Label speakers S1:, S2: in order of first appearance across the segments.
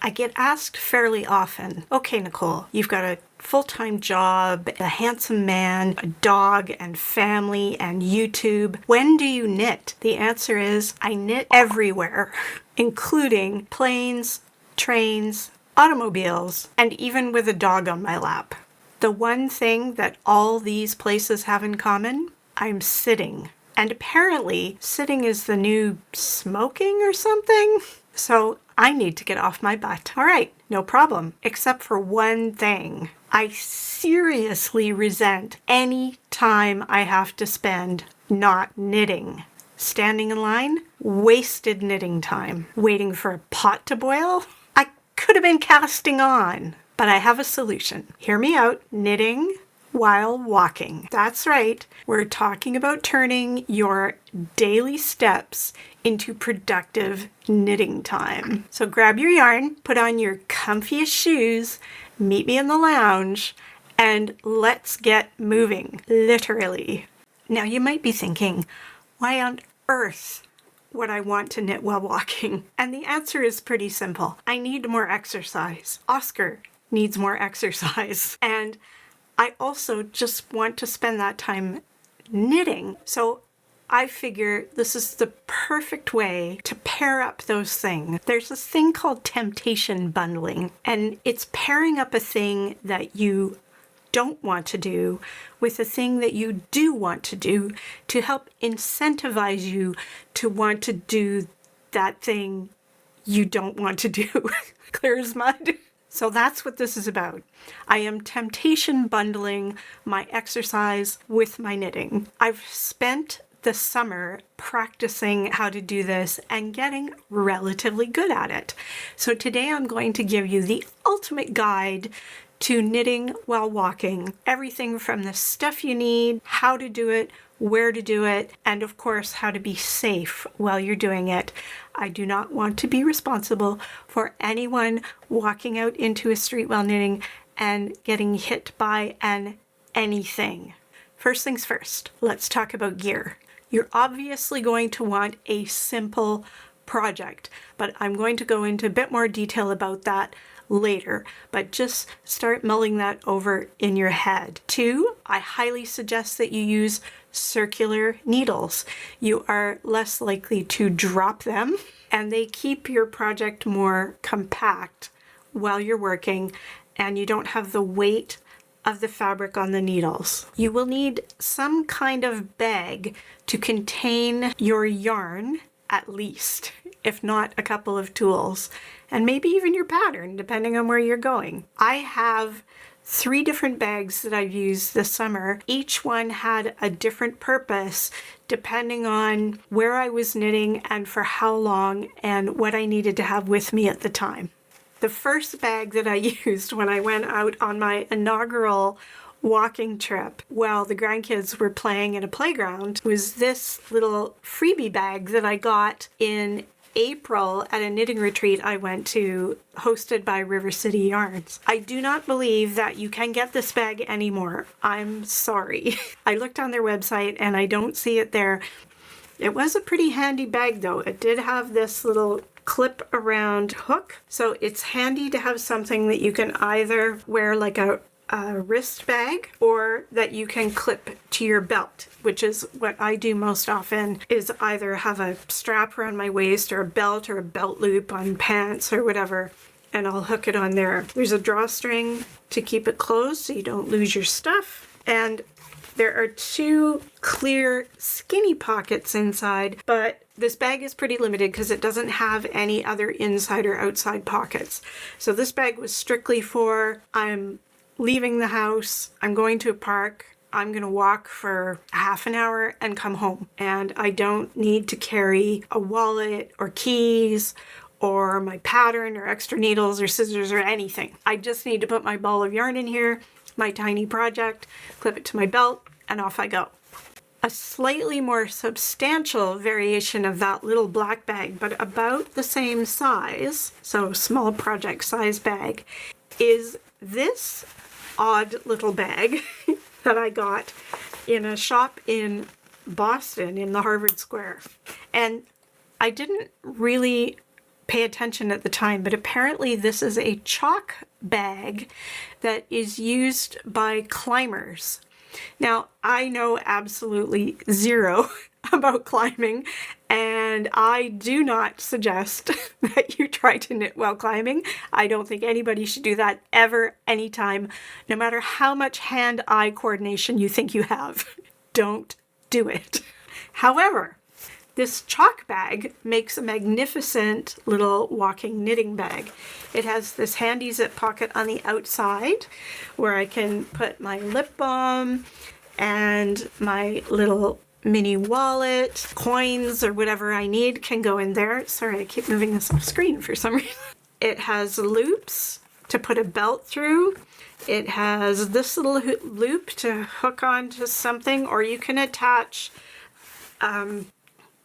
S1: I get asked fairly often, okay, Nicole, you've got a full-time job, a handsome man, a dog and family and YouTube. When do you knit? The answer is I knit everywhere, including planes, trains, automobiles, and even with a dog on my lap. The one thing that all these places have in common, I'm sitting. And apparently, sitting is the new smoking or something. So I need to get off my butt. All right, no problem, except for one thing. I seriously resent any time I have to spend not knitting. Standing in line, wasted knitting time. Waiting for a pot to boil, I could have been casting on. But I have a solution. Hear me out. Knitting while walking. That's right. We're talking about turning your daily steps into productive knitting time. So grab your yarn, put on your comfiest shoes, meet me in the lounge, and let's get moving, literally. Now you might be thinking, why on earth would I want to knit while walking? And the answer is pretty simple. I need more exercise. Oscar needs more exercise. And I also just want to spend that time knitting. So I figure this is the perfect way to pair up those things. There's this thing called temptation bundling, and it's pairing up a thing that you don't want to do with a thing that you do want to do to help incentivize you to want to do that thing you don't want to do. Clear as mud. So that's what this is about. I am temptation bundling my exercise with my knitting. I've spent the summer practicing how to do this and getting relatively good at it. So today I'm going to give you the ultimate guide to knitting while walking. Everything from the stuff you need, how to do it, where to do it, and of course how to be safe while you're doing it. I do not want to be responsible for anyone walking out into a street while knitting and getting hit by anything. First things first, let's talk about gear. You're obviously going to want a simple project, but I'm going to go into a bit more detail about that later, but just start mulling that over in your head. 2, I highly suggest that you use circular needles. You are less likely to drop them, and they keep your project more compact while you're working, and you don't have the weight of the fabric on the needles. You will need some kind of bag to contain your yarn, at least, if not a couple of tools, and maybe even your pattern, depending on where you're going. I have 3 different bags that I've used this summer. Each one had a different purpose depending on where I was knitting and for how long and what I needed to have with me at the time. The first bag that I used when I went out on my inaugural walking trip while the grandkids were playing in a playground was this little freebie bag that I got in April at a knitting retreat I went to hosted by River City Yarns. I do not believe that you can get this bag anymore. I'm sorry. I looked on their website and I don't see it there. It was a pretty handy bag though. It did have this little clip around hook, so it's handy to have something that you can either wear like a wrist bag or that you can clip to your belt, which is what I do most often, is either have a strap around my waist or a belt loop on pants or whatever, and I'll hook it on there. There's a drawstring to keep it closed so you don't lose your stuff, and there are 2 clear skinny pockets inside, but this bag is pretty limited because it doesn't have any other inside or outside pockets. So this bag was strictly for I'm leaving the house, I'm going to a park, I'm going to walk for half an hour and come home. And I don't need to carry a wallet or keys or my pattern or extra needles or scissors or anything. I just need to put my ball of yarn in here, my tiny project, clip it to my belt, and off I go. A slightly more substantial variation of that little black bag, but about the same size, so small project size bag, is this odd little bag that I got in a shop in Boston in the Harvard Square. And I didn't really pay attention at the time, but apparently this is a chalk bag that is used by climbers. Now, I know absolutely zero about climbing, and I do not suggest that you try to knit while climbing. I don't think anybody should do that ever, anytime, no matter how much hand-eye coordination you think you have. Don't do it. However, this chalk bag makes a magnificent little walking knitting bag. It has this handy zip pocket on the outside where I can put my lip balm and my little mini wallet, coins or whatever I need can go in there. Sorry, I keep moving this off screen for some reason. It has loops to put a belt through. It has this little loop to hook onto something, or you can attach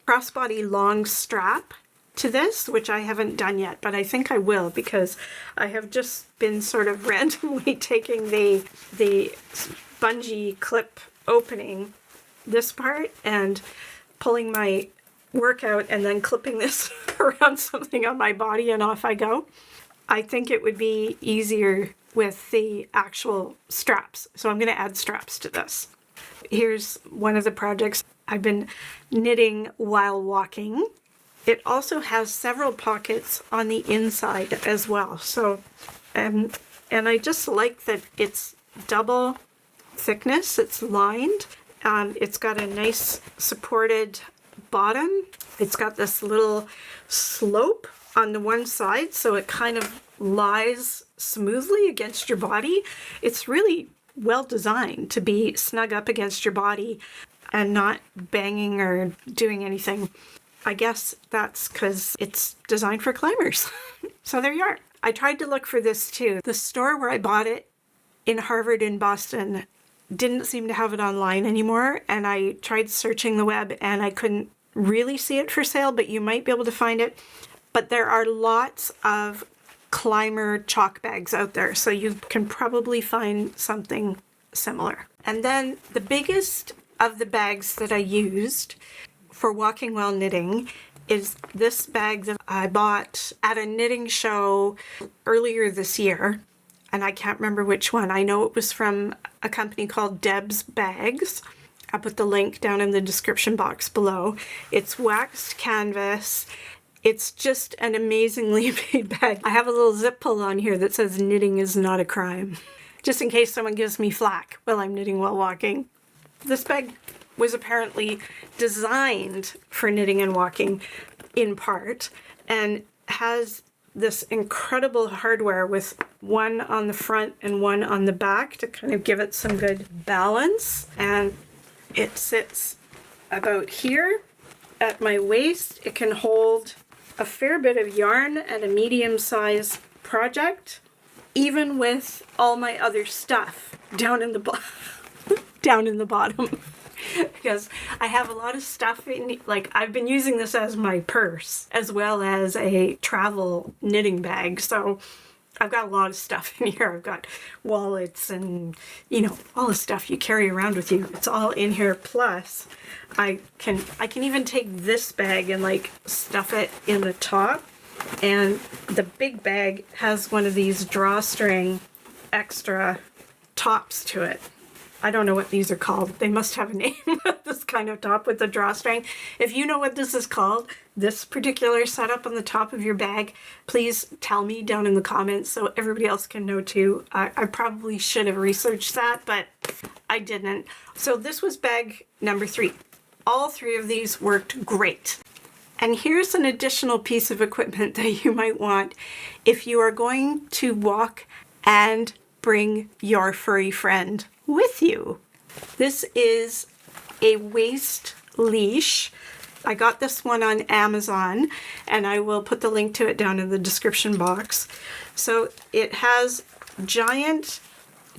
S1: crossbody long strap to this, which I haven't done yet, but I think I will because I have just been sort of randomly taking the bungee clip opening this part and pulling my work out and then clipping this around something on my body and off I go. I think it would be easier with the actual straps, so I'm going to add straps to this. Here's one of the projects I've been knitting while walking. It also has several pockets on the inside as well. So, and I just like that it's double thickness. It's lined. It's got a nice supported bottom. It's got this little slope on the one side, so it kind of lies smoothly against your body. It's really well designed to be snug up against your body and not banging or doing anything. I guess that's because it's designed for climbers. So there you are. I tried to look for this too. The store where I bought it in Harvard in Boston didn't seem to have it online anymore, and I tried searching the web and I couldn't really see it for sale, but you might be able to find it. But there are lots of climber chalk bags out there, so you can probably find something similar. And then the biggest of the bags that I used for walking while knitting is this bag that I bought at a knitting show earlier this year, and I can't remember which one. I know it was from a company called Deb's Bags. I'll put the link down in the description box below. It's waxed canvas. It's just an amazingly made bag. I have a little zip pull on here that says knitting is not a crime, just in case someone gives me flack while I'm knitting while walking. This bag was apparently designed for knitting and walking in part, and has this incredible hardware with one on the front and one on the back to kind of give it some good balance. And it sits about here at my waist. It can hold a fair bit of yarn at a medium-sized project, even with all my other stuff down in the bottom. Because I have a lot of stuff in, like, I've been using this as my purse as well as a travel knitting bag. So I've got a lot of stuff in here. I've got wallets and, you know, all the stuff you carry around with you. It's all in here. Plus, I can even take this bag and like stuff it in the top. And the big bag has one of these drawstring extra tops to it. I don't know what these are called. They must have a name, this kind of top with the drawstring. If you know what this is called, this particular setup on the top of your bag, please tell me down in the comments so everybody else can know too. I probably should have researched that, but I didn't. So this was bag number 3. All 3 of these worked great. And here's an additional piece of equipment that you might want if you are going to walk and bring your furry friend with you. This is a waist leash. I got this one on Amazon, and I will put the link to it down in the description box. So it has giant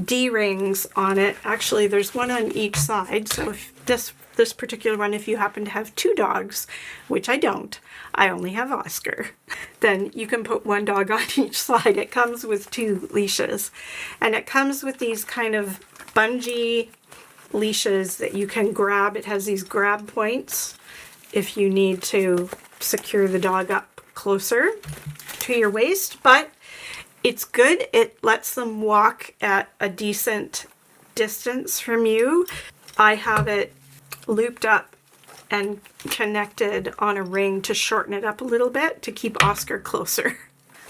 S1: D-rings on it. Actually, there's one on each side. So if this particular one, if you happen to have 2 dogs, which I don't, I only have Oscar, then you can put 1 dog on each side. It comes with 2 leashes, and it comes with these kind of bungee leashes that you can grab. It has these grab points if you need to secure the dog up closer to your waist, but it's good. It lets them walk at a decent distance from you. I have it looped up and connected on a ring to shorten it up a little bit to keep Oscar closer.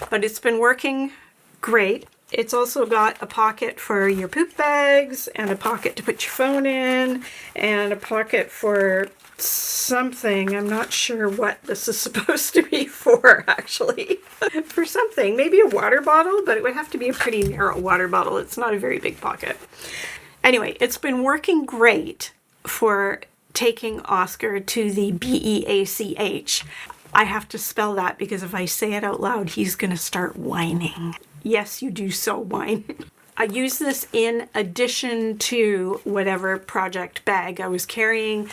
S1: But it's been working great. It's also got a pocket for your poop bags and a pocket to put your phone in and a pocket for something. I'm not sure what this is supposed to be for, actually. For something, maybe a water bottle, but it would have to be a pretty narrow water bottle. It's not a very big pocket. Anyway, it's been working great for taking Oscar to the BEACH. I have to spell that because if I say it out loud, he's going to start whining. Yes, you do so whine. I use this in addition to whatever project bag I was carrying.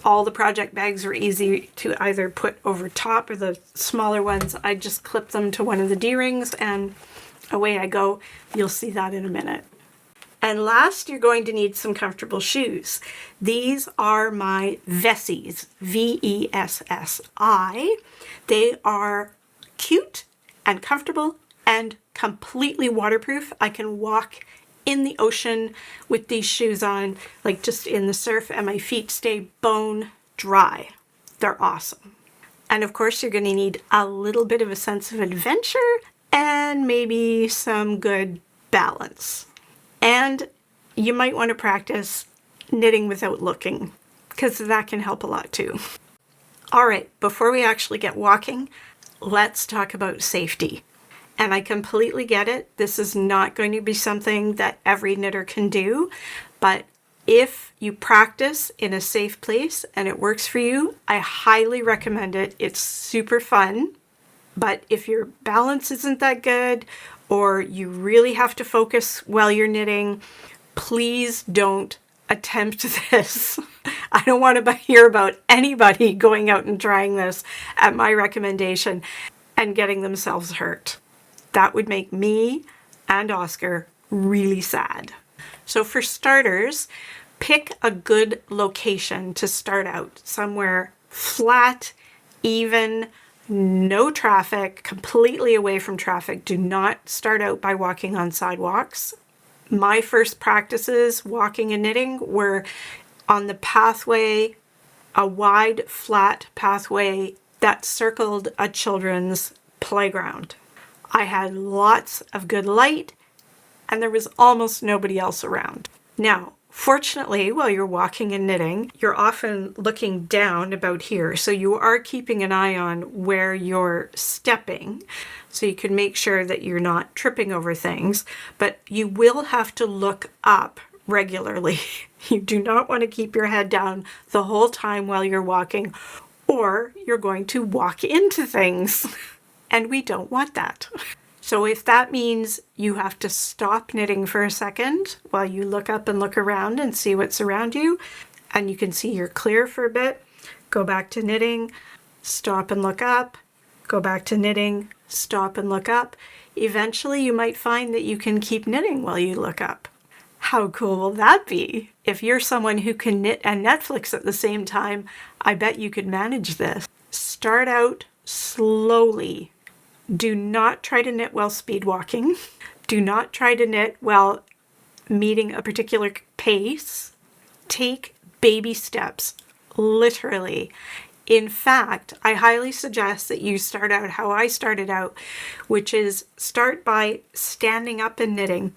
S1: All the project bags were easy to either put over top, or the smaller ones, I just clip them to one of the D-rings and away I go. You'll see that in a minute. And last, you're going to need some comfortable shoes. These are my Vessies, V-E-S-S-I. They are cute and comfortable and completely waterproof. I can walk in the ocean with these shoes on, like just in the surf, and my feet stay bone dry. They're awesome. And of course, you're going to need a little bit of a sense of adventure and maybe some good balance. And you might want to practice knitting without looking, because that can help a lot too. All right, before we actually get walking, let's talk about safety. And I completely get it. This is not going to be something that every knitter can do, but if you practice in a safe place and it works for you, I highly recommend it. It's super fun. But if your balance isn't that good, or you really have to focus while you're knitting, please don't attempt this. I don't want to hear about anybody going out and trying this at my recommendation and getting themselves hurt. That would make me and Oscar really sad. So for starters, pick a good location to start out. Somewhere flat, even, no traffic, completely away from traffic. Do not start out by walking on sidewalks. My first practices walking and knitting were on the pathway, a wide, flat pathway that circled a children's playground. I had lots of good light, and there was almost nobody else around. Now, fortunately, while you're walking and knitting, you're often looking down about here, so you are keeping an eye on where you're stepping, so you can make sure that you're not tripping over things, but you will have to look up regularly. You do not want to keep your head down the whole time while you're walking, or you're going to walk into things, and we don't want that. So if that means you have to stop knitting for a second while you look up and look around and see what's around you, and you can see you're clear for a bit, go back to knitting, stop and look up, go back to knitting, stop and look up. Eventually you might find that you can keep knitting while you look up. How cool will that be? If you're someone who can knit and Netflix at the same time, I bet you could manage this. Start out slowly. Do not try to knit while speed walking. Do not try to knit while meeting a particular pace. Take baby steps, literally. In fact, I highly suggest that you start out how I started out, which is start by standing up and knitting.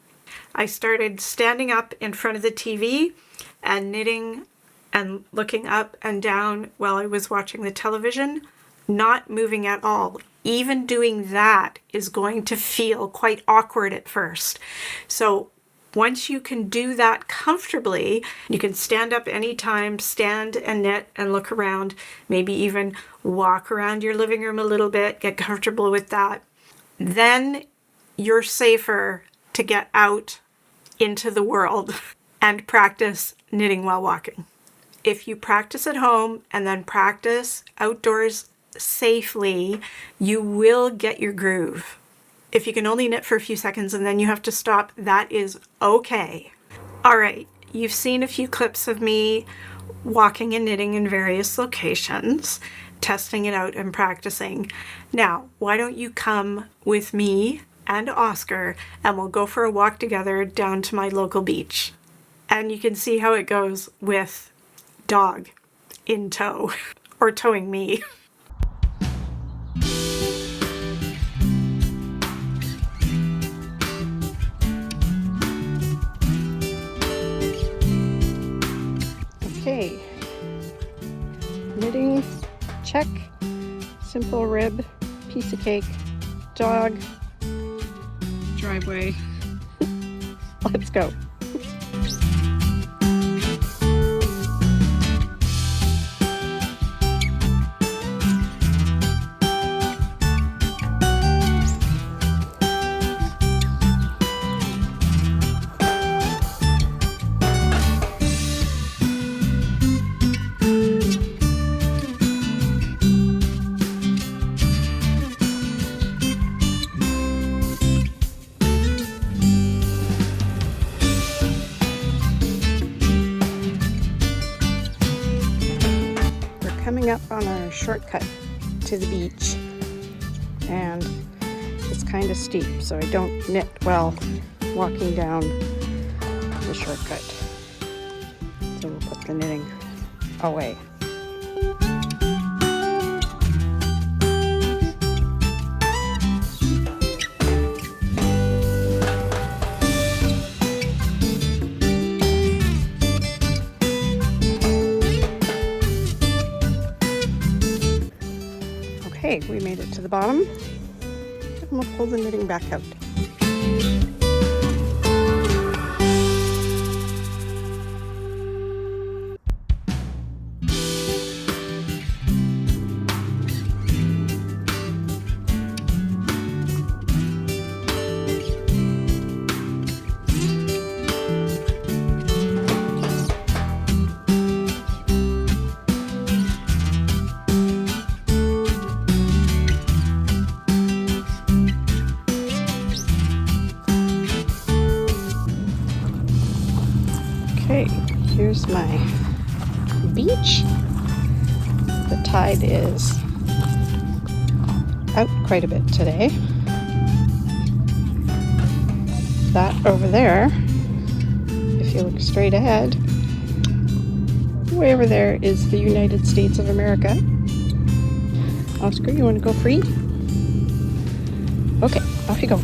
S1: I started standing up in front of the TV and knitting and looking up and down while I was watching the television, not moving at all. Even doing that is going to feel quite awkward at first. So once you can do that comfortably, you can stand up anytime, stand and knit and look around, maybe even walk around your living room a little bit, get comfortable with that. Then you're safer to get out into the world and practice knitting while walking. If you practice at home and then practice outdoors safely, you will get your groove. If you can only knit for a few seconds and then you have to stop, that is okay. All right, you've seen a few clips of me walking and knitting in various locations. testing it out and practicing. Now, why don't you come with me and Oscar and we'll go for a walk together down to my local beach. And you can see how it goes with dog in tow or towing me. Okay, knitting, check, simple rib, piece of cake, dog, driveway. Let's go. Coming up on our shortcut to the beach, and it's kind of steep, so I don't knit well walking down the shortcut. So we'll put the knitting away. Okay, we made it to the bottom, and we'll pull the knitting back out. Okay, here's my beach. The tide is out quite a bit today. That over there, if you look straight ahead, way over there is the United States of America. Oscar, you want to go free? Okay, off you go.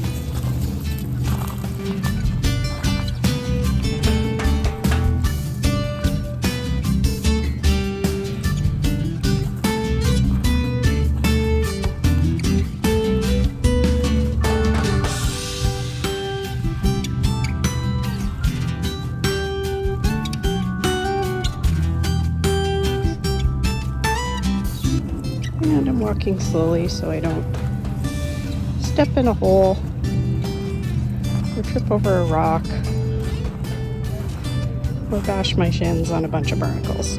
S1: And I'm walking slowly so I don't step in a hole or trip over a rock or bash my shins on a bunch of barnacles.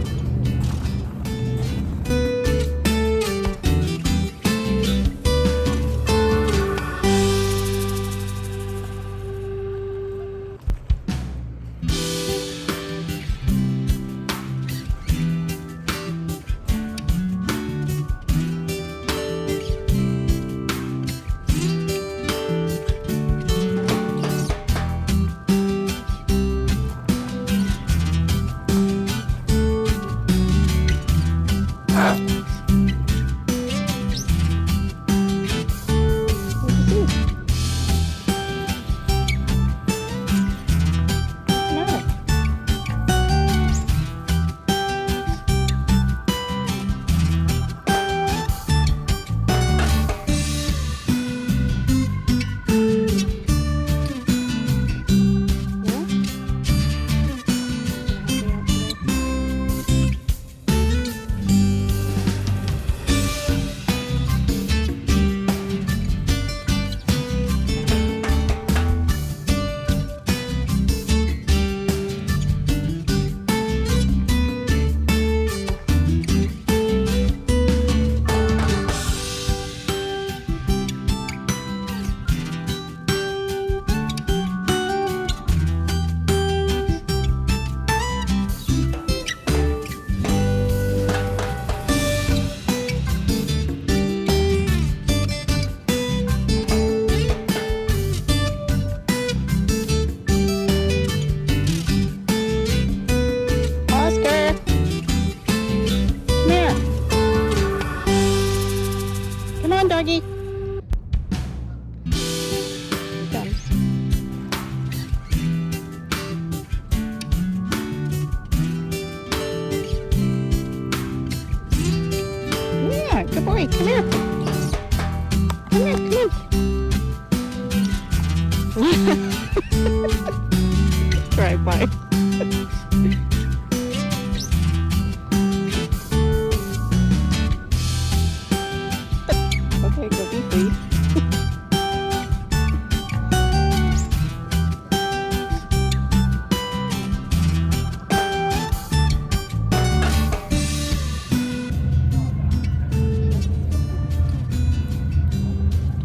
S2: Drive by. Okay, go be free.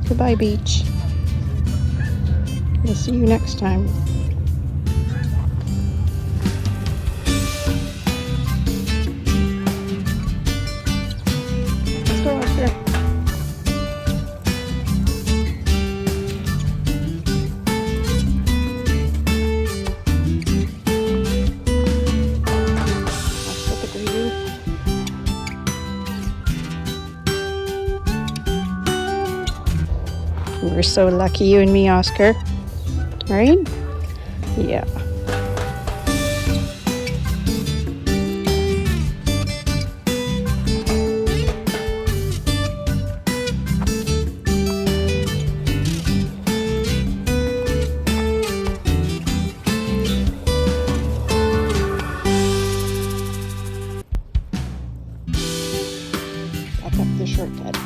S2: Goodbye, beach. We'll see you next time. Let's go, Oscar. Look at the view. We're so lucky, you and me, Oscar. Right? Yeah. Back up the shortcut.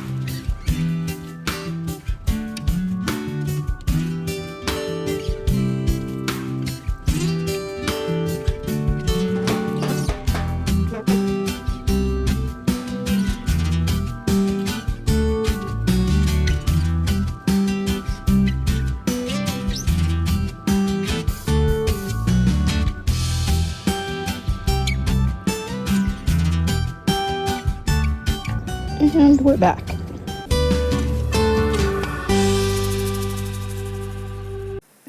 S2: And we're back.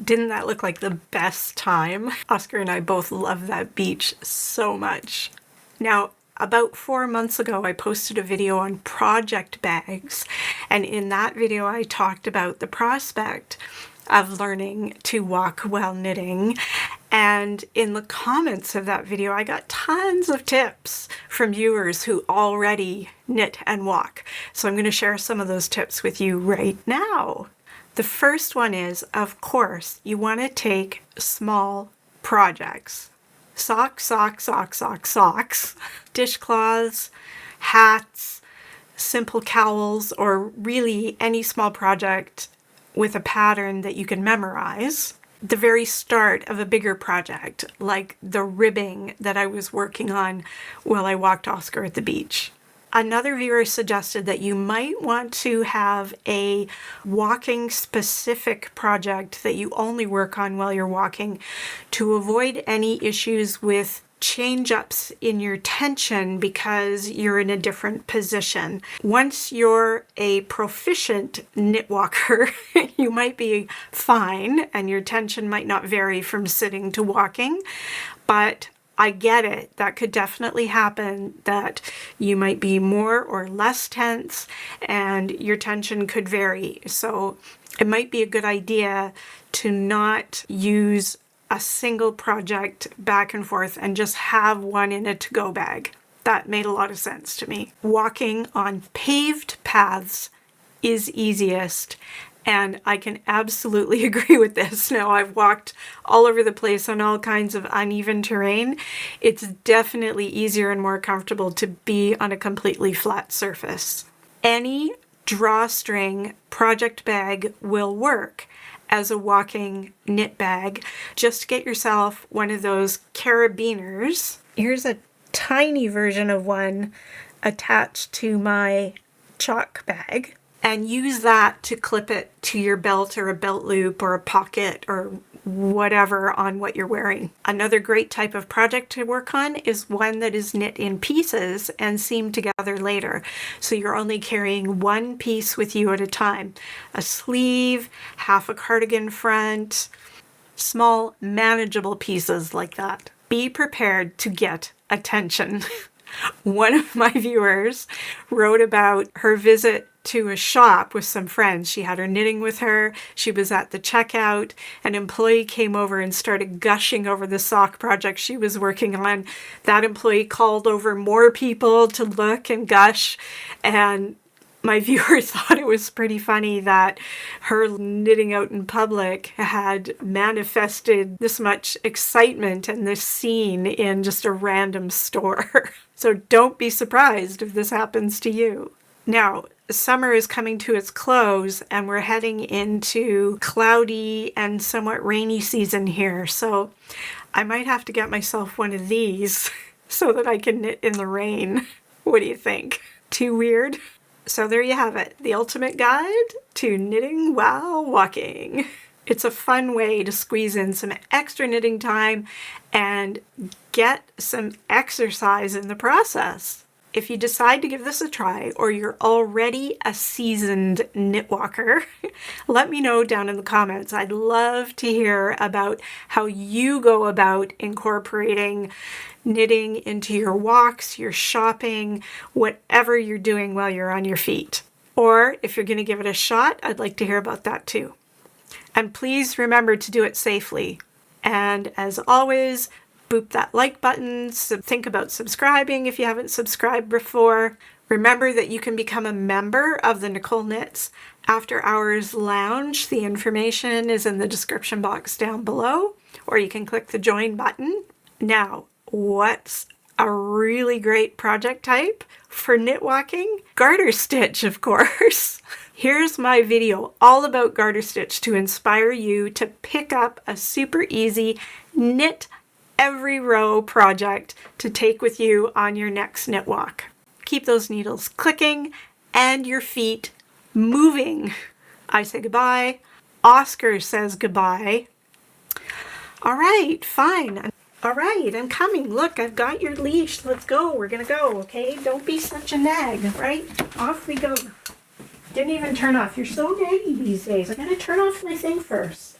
S1: Didn't that look like the best time? Oscar and I both love that beach so much. Now, about 4 months ago, I posted a video on project bags, and in that video, I talked about the prospect of learning to walk while knitting. And in the comments of that video, I got tons of tips from viewers who already knit and walk. So I'm going to share some of those tips with you right now. The first one is, of course, you want to take small projects. Socks, socks, socks, socks, socks, dishcloths, hats, simple cowls, or really any small project with a pattern that you can memorize. The very start of a bigger project, like the ribbing that I was working on while I walked Oscar at the beach. Another viewer suggested that you might want to have a walking specific project that you only work on while you're walking to avoid any issues with change-ups in your tension because you're in a different position. Once you're a proficient knit walker, you might be fine and your tension might not vary from sitting to walking, but I get it. That could definitely happen, that you might be more or less tense and your tension could vary. So it might be a good idea to not use a single project back and forth and just have one in a to-go bag. That made a lot of sense to me. Walking on paved paths is easiest, and I can absolutely agree with this. Now, I've walked all over the place on all kinds of uneven terrain. It's definitely easier and more comfortable to be on a completely flat surface. Any drawstring project bag will work as a walking knit bag. Just get yourself one of those carabiners. Here's a tiny version of one attached to my chalk bag, and use that to clip it to your belt or a belt loop or a pocket or whatever on what you're wearing. Another great type of project to work on is one that is knit in pieces and seamed together later. So you're only carrying one piece with you at a time. A sleeve, half a cardigan front, small manageable pieces like that. Be prepared to get attention. One of my viewers wrote about her visit to a shop with some friends. She had her knitting with her. She was at the checkout. An employee came over and started gushing over the sock project she was working on. That employee called over more people to look and gush, and My viewer thought it was pretty funny that her knitting out in public had manifested this much excitement and this scene in just a random store. So don't be surprised if this happens to you. Now, summer is coming to its close and we're heading into cloudy and somewhat rainy season here. So I might have to get myself one of these so that I can knit in the rain. What do you think? Too weird? So there you have it, the ultimate guide to knitting while walking. It's a fun way to squeeze in some extra knitting time and get some exercise in the process. If you decide to give this a try, or you're already a seasoned knit walker, let me know down in the comments. I'd love to hear about how you go about incorporating knitting into your walks, your shopping, whatever you're doing while you're on your feet. Or if you're going to give it a shot, I'd like to hear about that too. And please remember to do it safely. And as always, boop that like button. So think about subscribing if you haven't subscribed before. Remember that you can become a member of the Nicole Knits After Hours Lounge. The information is in the description box down below, or you can click the join button. Now, what's a really great project type for knit walking? Garter stitch, of course. Here's my video all about garter stitch to inspire you to pick up a super easy knit every row project to take with you on your next knit walk. Keep those needles clicking and your feet moving. I say goodbye. Oscar says goodbye. All right, fine. All right, I'm coming. Look, I've got your leash. Let's go. We're going to go, okay? Don't be such a nag, right? Off we go. Didn't even turn off. You're so naggy these days. I got to turn off my thing first.